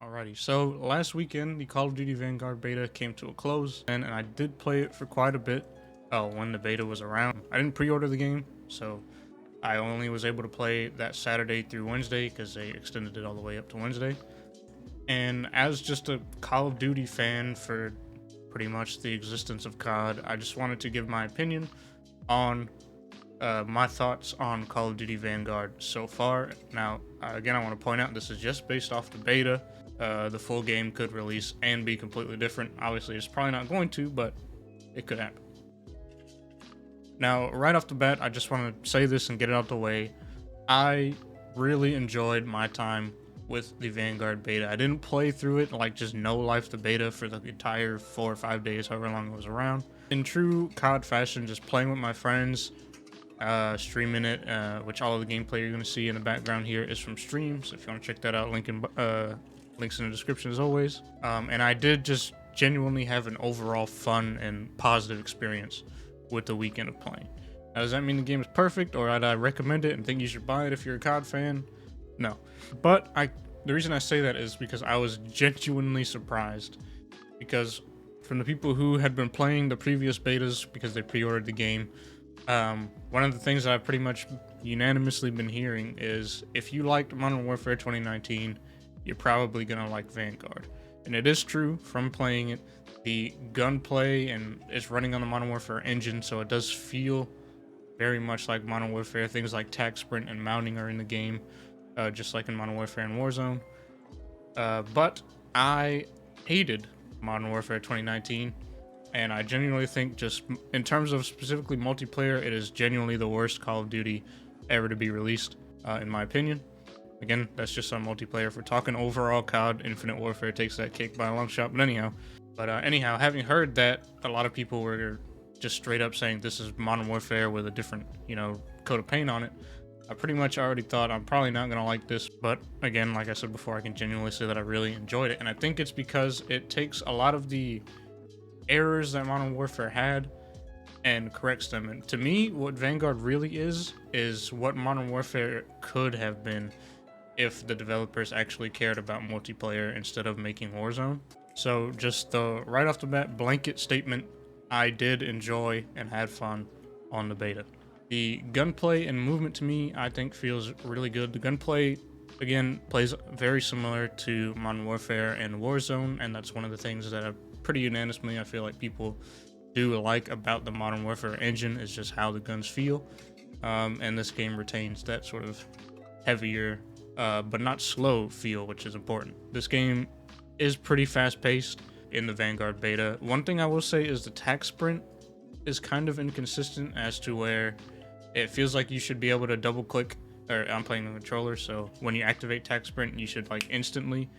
Alrighty, so last weekend the Call of Duty Vanguard beta came to a close, and I did play it for quite a bit. When the beta was around, I didn't pre-order the game, so I only was able to play that Saturday through Wednesday because they extended it all the way up to Wednesday. And as just a Call of Duty fan for pretty much the existence of COD, I just wanted to give my opinion on my thoughts on Call of Duty Vanguard so far. Now, again, I want to point out this is just based off the beta. The full game could release and be completely different. Obviously, it's probably not going to, but it could happen. Now, right off the bat, I just want to say this and get it out the way. I really enjoyed my time with the Vanguard beta. I didn't play through it, like just no life the beta for the entire 4 or 5 days, however long it was around. In true COD fashion, just playing with my friends, streaming it, which all of the gameplay you're going to see in the background here is from streams. If you want to check that out, links in the description as always. And I did just genuinely have an overall fun and positive experience with the weekend of playing. Now, does that mean the game is perfect, or I'd recommend it and think you should buy it if you're a COD fan? No. But the reason I say that is because I was genuinely surprised, because from the people who had been playing the previous betas because they pre-ordered the game, one of the things that I've pretty much unanimously been hearing is if you liked Modern Warfare 2019, you're probably gonna like Vanguard. And it is true from playing it. The gunplay and it's running on the Modern Warfare engine, so it does feel very much like Modern Warfare. Things like tac sprint and mounting are in the game, just like in Modern Warfare and Warzone. But I hated Modern Warfare 2019, and I genuinely think, just in terms of specifically multiplayer, it is genuinely the worst Call of Duty ever to be released, in my opinion. Again, that's just on multiplayer. If we're talking overall COD, Infinite Warfare takes that cake by a long shot. But anyhow, having heard that, a lot of people were just straight up saying this is Modern Warfare with a different, coat of paint on it. I pretty much already thought I'm probably not gonna like this, but again, like I said before, I can genuinely say that I really enjoyed it, and I think it's because it takes a lot of the errors that Modern Warfare had and corrects them. And to me, what Vanguard really is what Modern Warfare could have been if the developers actually cared about multiplayer instead of making Warzone. So just the right off the bat blanket statement, I did enjoy and had fun on the beta. The gunplay and movement to me, I think, feels really good. The gunplay, again, plays very similar to Modern Warfare and Warzone, and that's one of the things that pretty unanimously I feel like people do like about the Modern Warfare engine, is just how the guns feel. And this game retains that sort of heavier but not slow feel, which is important. This game is pretty fast-paced in the Vanguard beta. One thing I will say is the tac sprint is kind of inconsistent as to where it feels like you should be able to double-click, or I'm playing the controller, so when you activate tac sprint, you should like instantly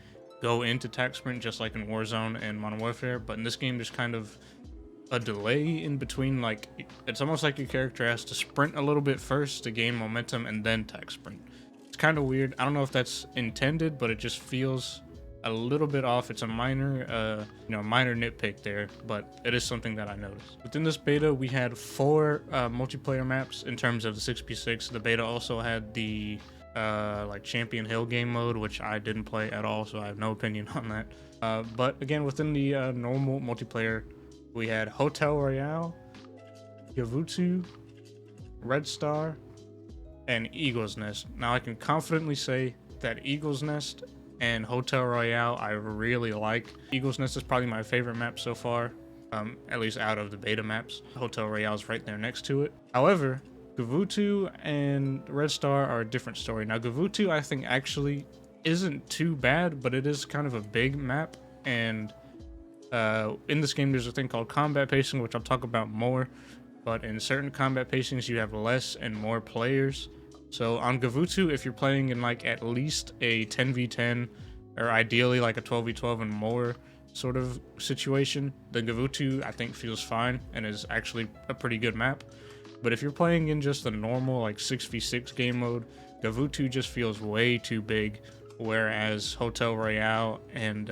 go into tac sprint, just like in Warzone and Modern Warfare. But in this game, there's kind of a delay in between. Like, it's almost like your character has to sprint a little bit first to gain momentum and then tac sprint. It's kind of weird. I don't know if that's intended, but it just feels a little bit off. It's a minor minor nitpick there, but it is something that I noticed. Within this beta, we had 4 multiplayer maps in terms of the 6v6. The beta also had the Champion Hill game mode, which I didn't play at all, so I have no opinion on that. But again, within the normal multiplayer, we had Hotel Royale, Yavutu, Red Star, and Eagle's Nest. Now, I can confidently say that Eagle's Nest and Hotel Royale I really like. Eagle's Nest is probably my favorite map so far, at least out of the beta maps. Hotel Royale is right there next to it. However, Gavutu and Red Star are a different story. Now, Gavutu I think actually isn't too bad, but it is kind of a big map, and in this game there's a thing called combat pacing, which I'll talk about more, but in certain combat pacings you have less and more players. So on Gavutu, if you're playing in like at least a 10v10 or ideally like a 12v12 and more sort of situation, then Gavutu I think feels fine and is actually a pretty good map. But if you're playing in just the normal like 6v6 game mode, Gavutu just feels way too big, whereas Hotel Royale and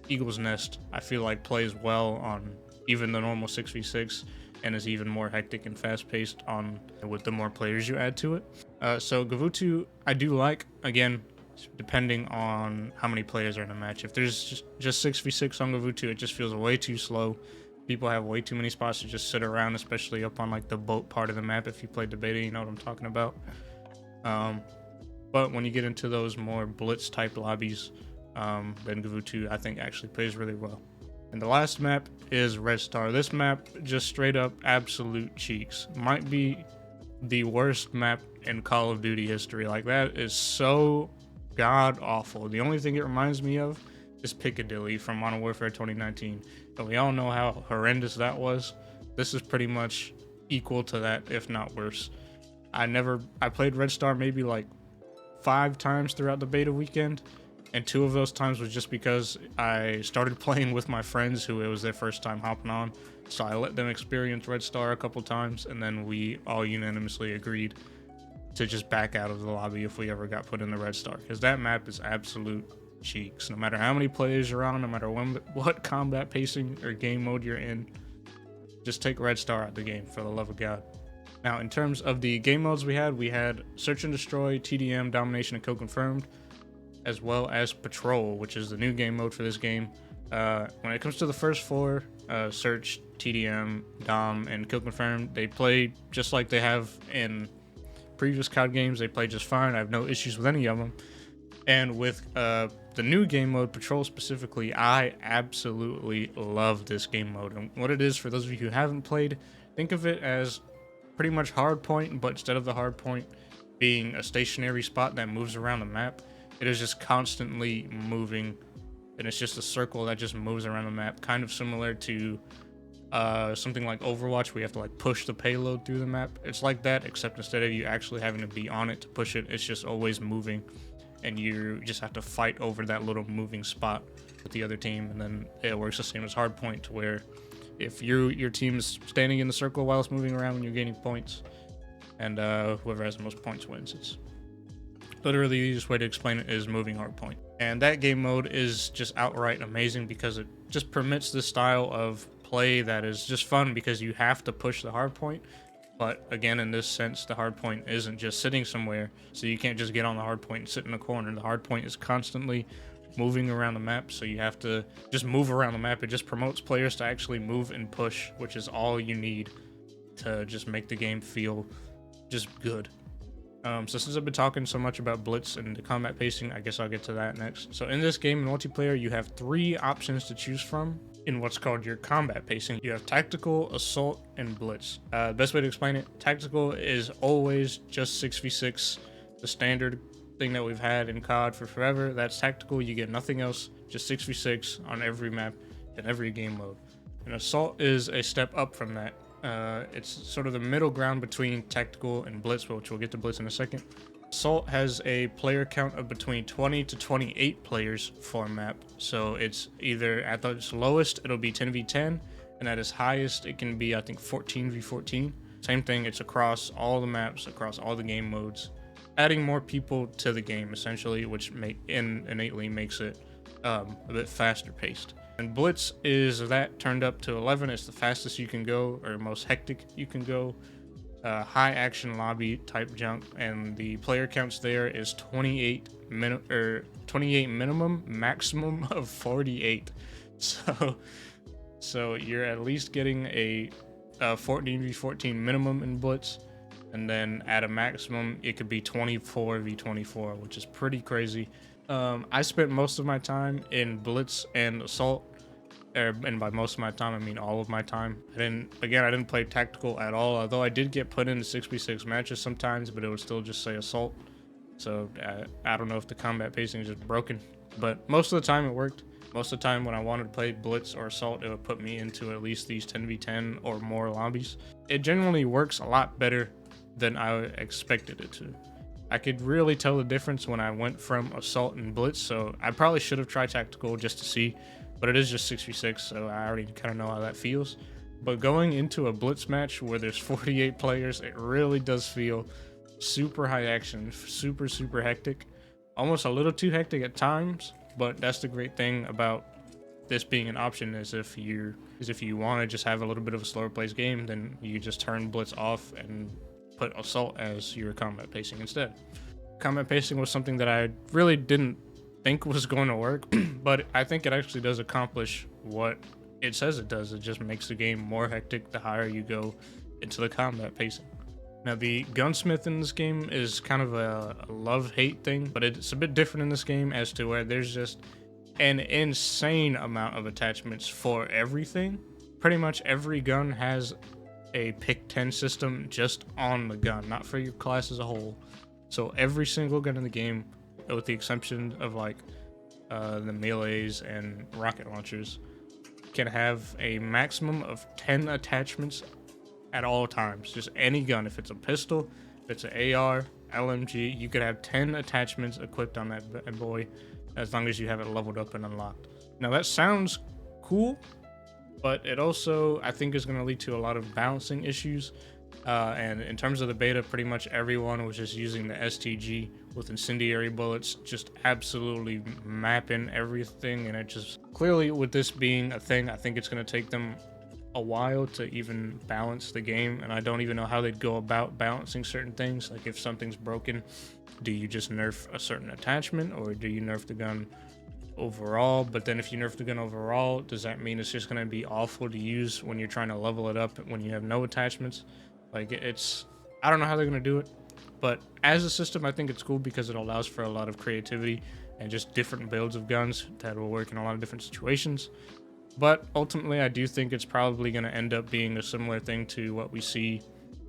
Eagle's Nest I feel like plays well on even the normal 6v6 and is even more hectic and fast-paced with the more players you add to it. So Gavutu I do like. Again, depending on how many players are in a match. If there's just 6v6 on Gavutu, it just feels way too slow. People have way too many spots to just sit around, especially up on like the boat part of the map. If you played the beta, you know what I'm talking about. But when you get into those more blitz type lobbies, then Gavutu I think actually plays really well. And the last map is Red Star. This map, just straight up absolute cheeks. Might be the worst map in Call of Duty history. Like, that is so god awful. The only thing it reminds me of is Piccadilly from Modern Warfare 2019. And we all know how horrendous that was. This is pretty much equal to that, if not worse. I played Red Star maybe like 5 times throughout the beta weekend. And 2 of those times was just because I started playing with my friends who it was their first time hopping on. So I let them experience Red Star a couple times, and then we all unanimously agreed to just back out of the lobby if we ever got put in the Red Star. Because that map is absolute cheeks. No matter how many players you're on, no matter what combat pacing or game mode you're in, just take Red Star out of the game, for the love of God. Now, in terms of the game modes we had Search and Destroy, TDM, Domination, and Kill Confirmed, as well as Patrol, which is the new game mode for this game. When it comes to the first 4, Search, TDM, Dom, and Kill Confirmed, they play just like they have in previous COD games. They play just fine. I have no issues with any of them. And with the new game mode, Patrol specifically, I absolutely love this game mode. And what it is, for those of you who haven't played, think of it as pretty much hardpoint, but instead of the hardpoint being a stationary spot that moves around the map, it is just constantly moving, and it's just a circle that just moves around the map, kind of similar to something like Overwatch, where you have to like push the payload through the map. It's like that, except instead of you actually having to be on it to push it, it's just always moving, and you just have to fight over that little moving spot with the other team. And then it works the same as Hardpoint, to where if your team is standing in the circle while it's moving around, when you're gaining points, and whoever has the most points wins. It's literally the easiest way to explain it is moving hardpoint. And that game mode is just outright amazing because it just permits this style of play that is just fun, because you have to push the hardpoint. But again, in this sense, the hardpoint isn't just sitting somewhere, so you can't just get on the hardpoint and sit in a corner. The hardpoint is constantly moving around the map, so you have to just move around the map. It just promotes players to actually move and push, which is all you need to just make the game feel just good. So since I've been talking so much about Blitz and the combat pacing, I guess I'll get to that next. So in this game, in multiplayer, you have 3 options to choose from in what's called your combat pacing. You have Tactical, Assault, and Blitz. The best way to explain it, Tactical is always just 6v6, the standard thing that we've had in COD for forever. That's Tactical. You get nothing else, just 6v6 on every map in every game mode. And Assault is a step up from that. It's sort of the middle ground between Tactical and Blitz, which we'll get to Blitz in a second. Assault has a player count of between 20 to 28 players for a map. So it's either at its lowest, it'll be 10v10, and at its highest, it can be, I think, 14v14. Same thing, it's across all the maps, across all the game modes, adding more people to the game, essentially, which innately makes it a bit faster paced. And Blitz is that turned up to 11. It's the fastest you can go, or most hectic you can go. High action lobby type junk, and the player counts there is 28 minimum, maximum of 48. So you're at least getting a 14v14 minimum in Blitz, and then at a maximum it could be 24v24, which is pretty crazy. I spent most of my time in Blitz and Assault, and by most of my time I mean all of my time. I didn't play Tactical at all, although I did get put into 6v6 matches sometimes, but it would still just say Assault. So I don't know if the combat pacing is just broken, but most of the time it worked. Most of the time when I wanted to play Blitz or Assault, it would put me into at least these 10v10 or more lobbies. It generally works a lot better than I expected it to. I could really tell the difference when I went from Assault and Blitz, so I probably should have tried Tactical just to see, but it is just 6v6, so I already kind of know how that feels. But going into a Blitz match where there's 48 players, it really does feel super high action, super hectic, almost a little too hectic at times. But that's the great thing about this being an option, is if you want to just have a little bit of a slower paced game, then you just turn Blitz off and put Assault as your combat pacing instead. Combat pacing was something that I really didn't think was going to work, but I think it actually does accomplish what it says it does. It just makes the game more hectic the higher you go into the combat pacing. Now, the gunsmith in this game is kind of a love-hate thing, but it's a bit different in this game as to where there's just an insane amount of attachments for everything. Pretty much every gun has a pick 10 system just on the gun, not for your class as a whole. So every single gun in the game, with the exception of like the melees and rocket launchers, can have a maximum of 10 attachments at all times. Just any gun. If it's a pistol, if it's an AR, LMG, you could have 10 attachments equipped on that bad boy as long as you have it leveled up and unlocked. Now that sounds cool, but it also, I think, is going to lead to a lot of balancing issues. And in terms of the beta, pretty much everyone was just using the STG with incendiary bullets, just absolutely mapping everything. And it just, clearly with this being a thing, I think it's going to take them a while to even balance the game. And I don't even know how they'd go about balancing certain things. Like if something's broken, do you just nerf a certain attachment, or do you nerf the gun overall? But then if you nerf the gun overall, does that mean it's just going to be awful to use when you're trying to level it up when you have no attachments? Like, it's, I don't know how they're going to do it, but as a system, I think it's cool because it allows for a lot of creativity and just different builds of guns that will work in a lot of different situations. But ultimately, I do think it's probably going to end up being a similar thing to what we see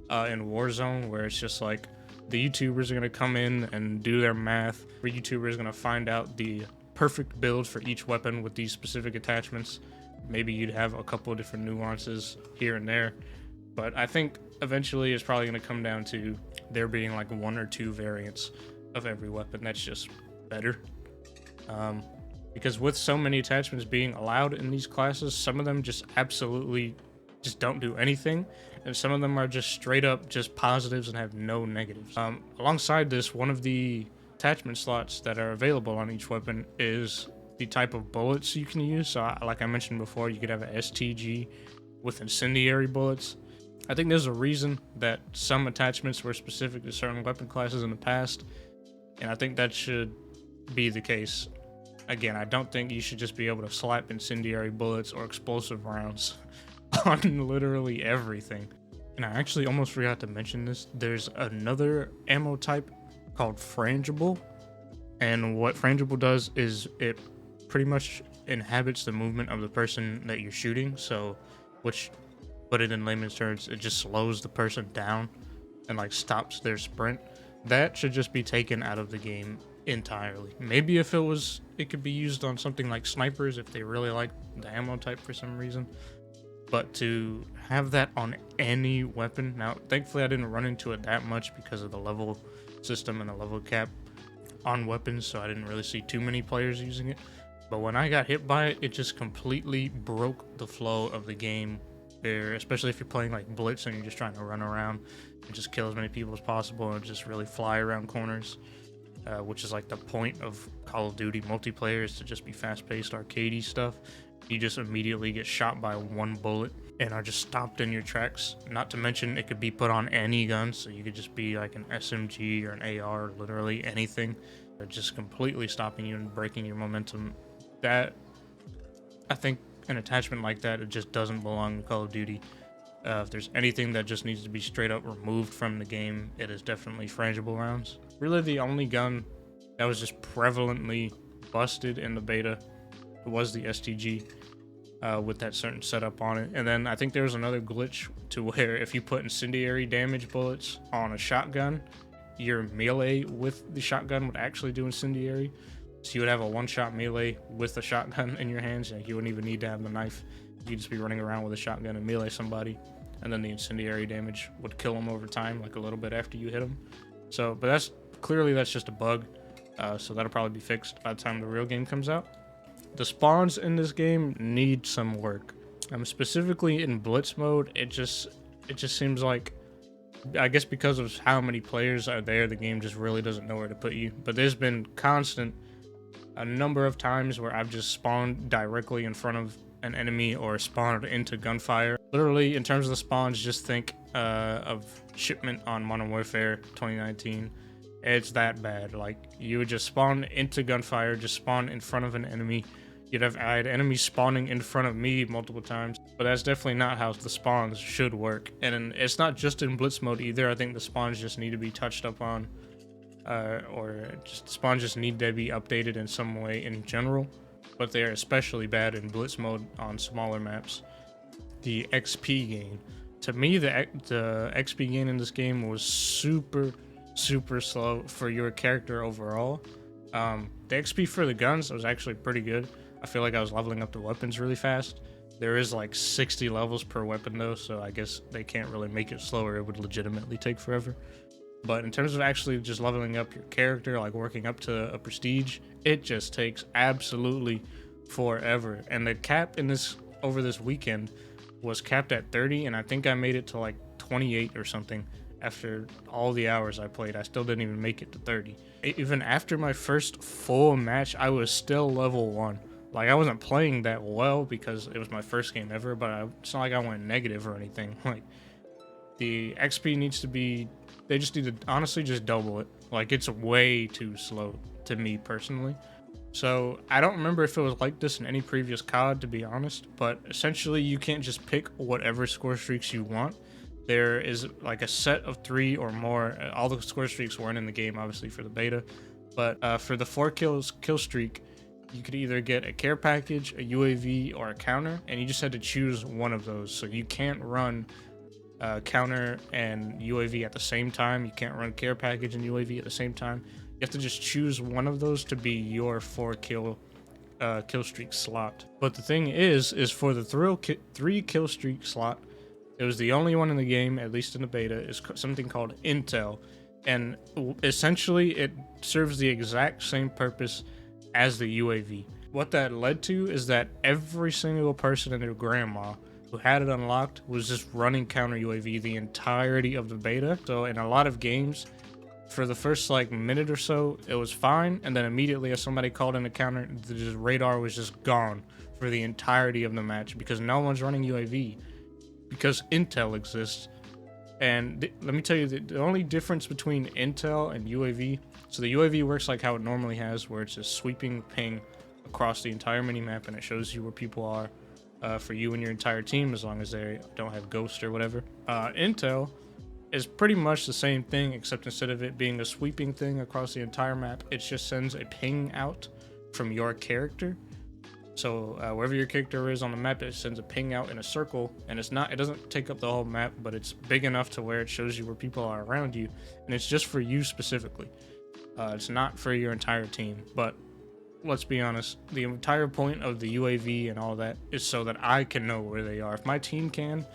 in Warzone, where it's just like the YouTubers are going to come in and do their math. The YouTuber is going to find out the perfect build for each weapon with these specific attachments. Maybe you'd have a couple of different nuances here and there, but I think eventually it's probably going to come down to there being like 1 or 2 variants of every weapon. That's just better. Because with so many attachments being allowed in these classes, some of them just absolutely just don't do anything, and some of them are just straight up just positives and have no negatives. Alongside this, one of the attachment slots that are available on each weapon is the type of bullets you can use. So like I mentioned before, you could have an STG with incendiary bullets. I think there's a reason that some attachments were specific to certain weapon classes in the past, and I think that should be the case. Again, I don't think you should just be able to slap incendiary bullets or explosive rounds on literally everything. And I actually almost forgot to mention this. There's another ammo type called Frangible, and what Frangible does is it pretty much inhabits the movement of the person that you're shooting. So, which, put it in layman's terms, it just slows the person down and like stops their sprint. That should just be taken out of the game entirely. Maybe if it could be used on something like snipers if they really like the ammo type for some reason. But to have that on any weapon, now thankfully I didn't run into it that much because of the level system and the level cap on weapons, so I didn't really see too many players using it. But when I got hit by it, it just completely broke the flow of the game there, especially if you're playing like Blitz and you're just trying to run around and just kill as many people as possible and just really fly around corners, which is like the point of Call of Duty multiplayer, is to just be fast-paced arcadey stuff. You just immediately get shot by one bullet and are just stopped in your tracks. Not to mention it could be put on any gun, so you could just be like an SMG or an AR, literally anything. They're just completely stopping you and breaking your momentum. That, I think an attachment like that, it just doesn't belong in Call of Duty. If there's anything that just needs to be straight up removed from the game, it is definitely frangible rounds. Really the only gun that was just prevalently busted in the beta was the STG with that certain setup on it. And then I think there was another glitch to where if you put incendiary damage bullets on a shotgun, your melee with the shotgun would actually do incendiary. So you would have a one-shot melee with the shotgun in your hands. Like, you wouldn't even need to have the knife. You'd just be running around with a shotgun and melee somebody, and then the incendiary damage would kill them over time, like a little bit after you hit them. So, but that's just a bug. So that'll probably be fixed by the time the real game comes out. The spawns in this game need some work. Specifically in Blitz mode, it just seems like, I guess because of how many players are there, the game just really doesn't know where to put you. But there's been a number of times where I've just spawned directly in front of an enemy or spawned into gunfire. Literally, in terms of the spawns, just think of Shipment on Modern Warfare 2019. It's that bad. Like, you would just spawn into gunfire, just spawn in front of an enemy. I had enemies spawning in front of me multiple times, but that's definitely not how the spawns should work. And it's not just in blitz mode either. I think the spawns just need to be touched up on, or just spawns just need to be updated in some way in general. But they are especially bad in blitz mode on smaller maps. The XP gain, to me, the XP gain in this game was super slow for your character overall. The XP for the guns was actually pretty good. I feel like I was leveling up the weapons really fast. There is like 60 levels per weapon though, so I guess they can't really make it slower. It would legitimately take forever. But in terms of actually just leveling up your character, like working up to a prestige, it just takes absolutely forever. And the cap in this over this weekend was capped at 30, and I think I made it to like 28 or something. After all the hours I played, I still didn't even make it to 30. Even after my first full match, I was still level 1. Like, I wasn't playing that well because it was my first game ever, but it's not like I went negative or anything. Like, the XP needs to be, they just need to honestly just double it. Like, it's way too slow to me personally. So I don't remember if it was like this in any previous COD, to be honest, but essentially you can't just pick whatever score streaks you want. There is like a set of 3 or more. All the score streaks weren't in the game, obviously, for the beta, but for the 4 kill streak, you could either get a care package, a UAV, or a counter, and you just had to choose one of those. So you can't run counter and UAV at the same time. You can't run care package and UAV at the same time. You have to just choose one of those to be your 4 kill streak slot. But the thing is for the 3 kill streak slot, it was the only one in the game, at least in the beta, is something called Intel. And essentially it serves the exact same purpose as the UAV. What that led to is that every single person and their grandma who had it unlocked was just running counter UAV the entirety of the beta. So in a lot of games, for the first like minute or so, it was fine, and then immediately as somebody called in a counter, the radar was just gone for the entirety of the match because no one's running UAV because Intel exists. And let me tell you, the only difference between Intel and UAV, so the UAV works like how it normally has, where it's just sweeping ping across the entire minimap, and it shows you where people are for you and your entire team, as long as they don't have ghosts or whatever. Intel is pretty much the same thing, except instead of it being a sweeping thing across the entire map, it just sends a ping out from your character. So wherever your character is on the map, it sends a ping out in a circle, and it doesn't take up the whole map, but it's big enough to where it shows you where people are around you, and it's just for you specifically. It's not for your entire team. But let's be honest, the entire point of the UAV and all that is so that I can know where they are. If my team can,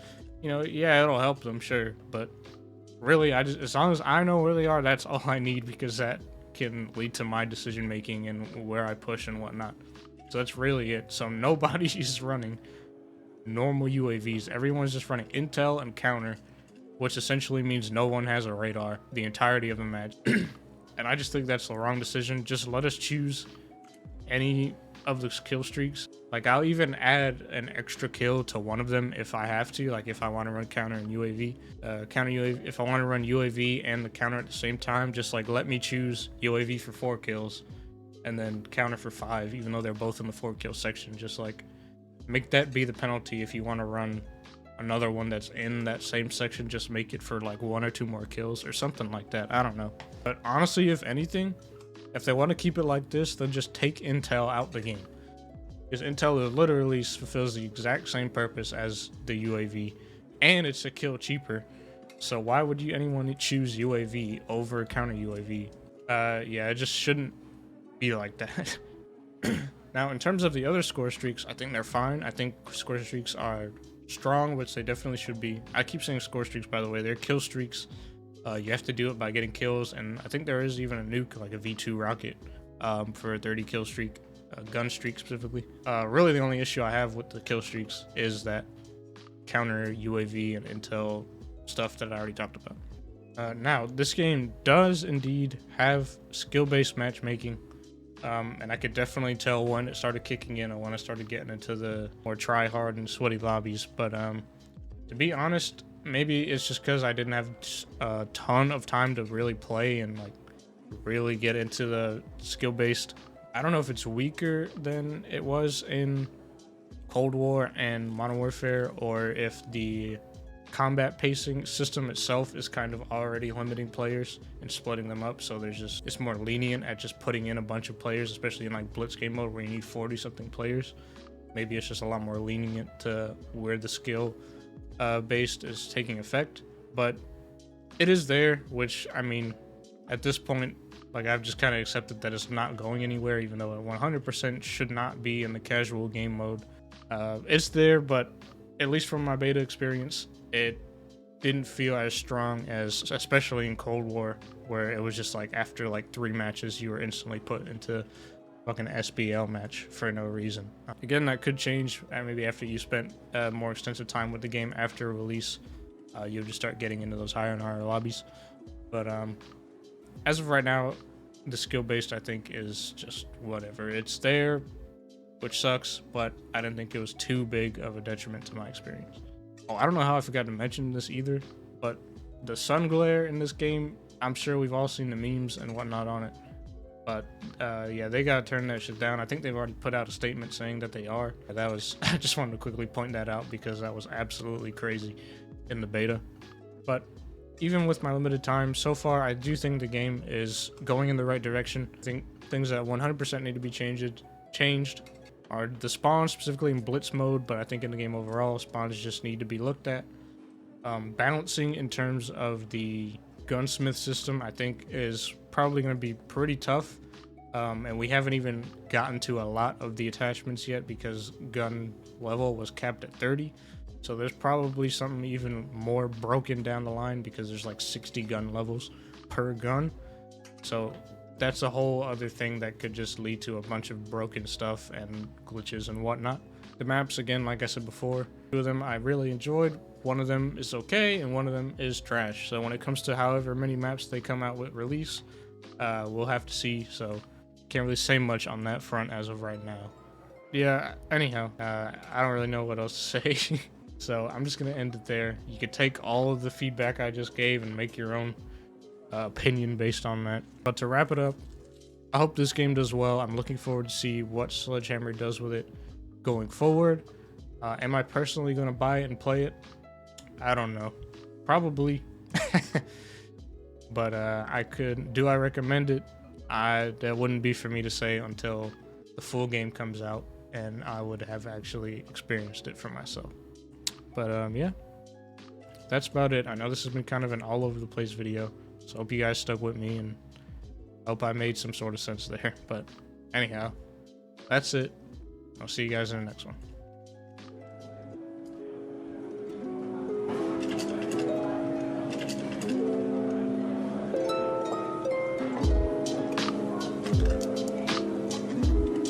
yeah, it'll help them, sure, but really, as long as I know where they are, that's all I need, because that can lead to my decision making and where I push and whatnot. So that's really it. So nobody's running normal UAVs. Everyone's just running Intel and counter, which essentially means no one has a radar the entirety of the match. And I just think that's the wrong decision. Just let us choose any of the kill streaks. Like, I'll even add an extra kill to one of them if I have to, like if I want to run counter and UAV. Counter UAV, if I want to run UAV and the counter at the same time, just like let me choose UAV for 4 kills and then counter for 5, even though they're both in the 4 kill section. Just like make that be the penalty. If you want to run another one that's in that same section, just make it for like 1 or 2 more kills or something like that. I don't know. But honestly, if anything, if they want to keep it like this, then just take Intel out the game. Because Intel literally fulfills the exact same purpose as the UAV, and it's a kill cheaper. So why would anyone choose UAV over counter UAV? Yeah, it just shouldn't be like that. Now, in terms of the other score streaks, I think they're fine. I think score streaks are strong, which they definitely should be. I keep saying score streaks, by the way. They're kill streaks. You have to do it by getting kills, and I think there is even a nuke, like a V2 rocket, for a 30 kill streak, gun streak specifically. Really, the only issue I have with the kill streaks is that counter UAV and intel stuff that I already talked about. Now, this game does indeed have skill-based matchmaking, and I could definitely tell when it started kicking in or when I started getting into the more try-hard and sweaty lobbies. But to be honest, maybe it's just because I didn't have a ton of time to really play and like really get into the skill based. I don't know if it's weaker than it was in Cold War and Modern Warfare, or if the combat pacing system itself is kind of already limiting players and splitting them up, so it's more lenient at just putting in a bunch of players, especially in like blitz game mode where you need 40 something players. Maybe it's just a lot more lenient to where the skill based is taking effect, but it is there, which, I mean, at this point, like, I've just kind of accepted that it's not going anywhere, even though it 100% should not be in the casual game mode. It's there, but at least from my beta experience, it didn't feel as strong as, especially in Cold War, where it was just like after like 3 matches, you were instantly put into fucking SBL match for no reason. Again, that could change maybe after you spent more extensive time with the game after release. You'll just start getting into those higher and higher lobbies. But as of right now, the skill based, I think, is just whatever. It's there, which sucks, but I didn't think it was too big of a detriment to my experience. Oh, I don't know how I forgot to mention this either, but the sun glare in this game, I'm sure we've all seen the memes and whatnot on it. But yeah, they gotta turn that shit down. I think they've already put out a statement saying that they are. That was, I just wanted to quickly point that out because that was absolutely crazy in the beta. But even with my limited time so far, I do think the game is going in the right direction. I think things that 100% need to be changed are the spawns, specifically in blitz mode, but I think in the game overall, spawns just need to be looked at. Balancing in terms of the Gunsmith system, I think, is probably going to be pretty tough, and we haven't even gotten to a lot of the attachments yet because gun level was capped at 30, so there's probably something even more broken down the line because there's like 60 gun levels per gun, so that's a whole other thing that could just lead to a bunch of broken stuff and glitches and whatnot. The maps, again, like I said before, 2 of them I really enjoyed. 1 of them is okay, and 1 of them is trash. So when it comes to however many maps they come out with release, we'll have to see. So can't really say much on that front as of right now. Yeah, anyhow, I don't really know what else to say. So I'm just going to end it there. You could take all of the feedback I just gave and make your own opinion based on that. But to wrap it up, I hope this game does well. I'm looking forward to see what Sledgehammer does with it going forward. Am I personally going to buy it and play it? I don't know. Probably. But do I recommend it? That wouldn't be for me to say until the full game comes out and I would have actually experienced it for myself. But yeah, that's about it. I know this has been kind of an all over the place video, so I hope you guys stuck with me and hope I made some sort of sense there. But anyhow, that's it. I'll see you guys in the next one.